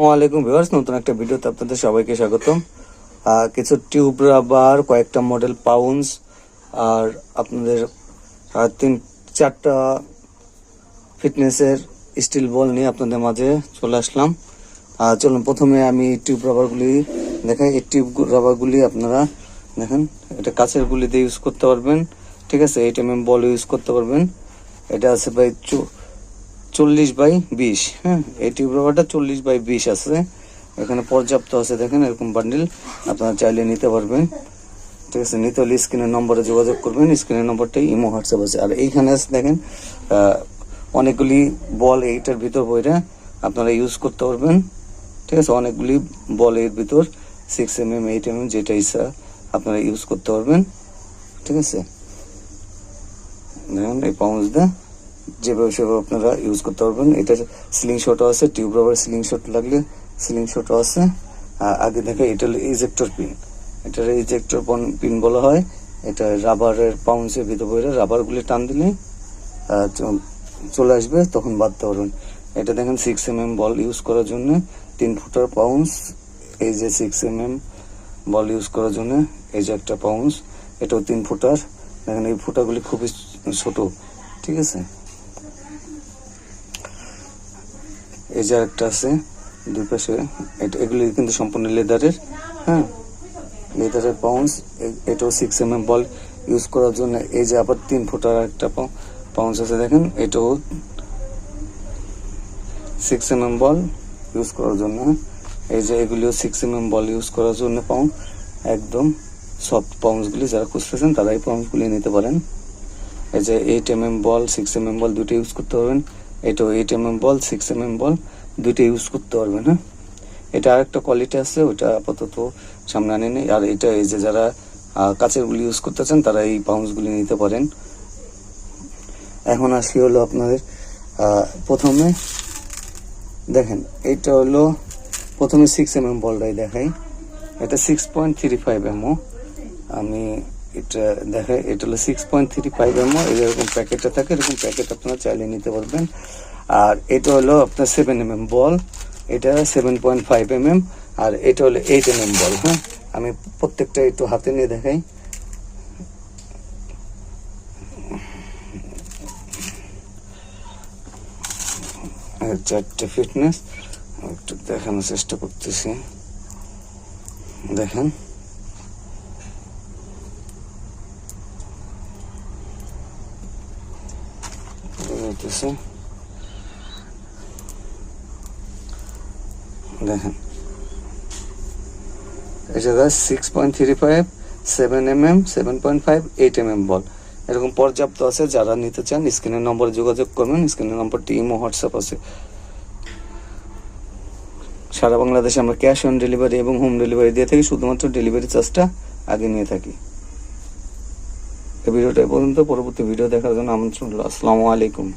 আসসালামু আলাইকুম ভিউয়ার্স, নতুন একটা ভিডিওতে আপনাদের সবাইকে স্বাগতম। কিছু টিউব রাবার, কয়েকটা মডেল পাউন্স আর আপনাদের 3-4টা ফিটনেসের স্টিল বল নিয়ে আপনাদের মাঝে চলে আসলাম। চলুন প্রথমে আমি টিউব রাবারগুলি দেখাই। এই টিউব রাবারগুলি আপনারা দেখেন, এটা কাছের গুলি দিয়ে ইউজ করতে পারবেন, ঠিক আছে। 8mm বল ইউজ করতে পারবেন। এটা আছে ভাই 40x20। হ্যাঁ, এই টিউব রাবারটা 40x20 আছে, এখানে পর্যাপ্ত আছে। দেখেন এরকম বান্ডিল আপনারা চাইলে নিতে পারবেন, ঠিক আছে। নিতে হলে স্ক্রিনের নম্বরে যোগাযোগ করবেন, স্ক্রিনের নম্বরটাই ইমো হোয়াটসঅ্যাপ আছে। আর এইখানে আছে দেখেন অনেকগুলি বল এইটার ভিতর বইটা আপনারা ইউজ করতে পারবেন, ঠিক আছে। অনেকগুলি বল এর ভিতর 6mm 8mm যেটা ইচ্ছা আপনারা ইউজ করতে পারবেন, ঠিক আছে। দেখেন এই পাউন্সটা যেভাবে সেভাবে আপনারা ইউজ করতে পারবেন। এটার সিলিং শটও আছে, টিউব রাবার সিলিং শট লাগলে সিলিং শটও আছে। আগে দেখে এটা ইজেক্টর পিন, এটার ইজেক্টর পিন বলা হয়। এটা রাবারের পাউন্সের ভিতর বইরে রাবারগুলি টান দিলে চলে আসবে, তখন বাঁধতে পারবেন। এটা দেখেন 6mm বল ইউজ করার জন্য 3 ফুটার পাউন্স। এই যে 6mm বল ইউজ করার জন্য এই যে একটা পাউন্স, এটাও 3 ফুটার। দেখেন এই ফুটাগুলি খুবই ছোট, ঠিক আছে। এই যে একটা আছে দুই পাশে, এগুলি কিন্তু সম্পূর্ণ লেদারের। হ্যাঁ, লেদারের পাউন্স। এটাও 6mm বল ইউজ করার জন্য। এই যে আবার 3 ফুটার একটা পাউন্স আছে, দেখেন এটাও 6mm বল ইউজ করার জন্য। এই যে এগুলিও 6mm বল ইউজ করার জন্য পাউন্স, একদম সফট পাউন্সগুলি। যারা খুঁজতেছেন তারা এই পাউন্সগুলি নিতে পারেন। এই যে 8mm বল 6mm বল দুটো ইউজ করতে পারবেন। এটাও 8mm বল 6mm বল দুটো ইউজ করতে পারবেন। হ্যাঁ, এটা আরেকটা কোয়ালিটি আছে, ওটা আপাতত সামনে আনেনি। আর এটা এই যে যারা কাচের গুলি ইউজ করতে চান তারা এই পাউন্সগুলি নিতে পারেন। এখন আসি হলো আপনাদের প্রথমে দেখেন, এটা হলো প্রথমে 6mm বলটাই দেখাই। এটা 6.35mm। আমি এটা দেখাই, এটা হলো 6.35mm। এরকম প্যাকেটটা থাকে, এরকম প্যাকেট আপনারা চাইলে নিতে পারবেন। আর এটা হলো আপনার 7mm বল, এটা 7.5mm। আর এটা হলো 8mm বল। হ্যাঁ, আমি প্রত্যেকটা একটু হাতে নিয়ে দেখাই। চারটে ফিটনেস একটু দেখানোর চেষ্টা করতেছি, দেখেন। দেখেন এটা 6.35, 7mm, 7.5, 8mm বল এরকম পর্যাপ্ত আছে। যারা নিতে চান স্ক্রিনের নম্বরে যোগাযোগ করবেন, স্ক্রিনের নম্বরটি ইমো হোয়াটসঅ্যাপ আছে। সারা বাংলাদেশে আমরা ক্যাশ অন ডেলিভারি এবং হোম ডেলিভারি দিয়ে থাকি, শুধুমাত্র ডেলিভারি চার্জটা আগে নিয়ে থাকি। এই ভিডিওটা পর্যন্ত, পরবর্তী ভিডিও দেখার জন্য আমন্ত্রণ। আসসালামু আলাইকুম।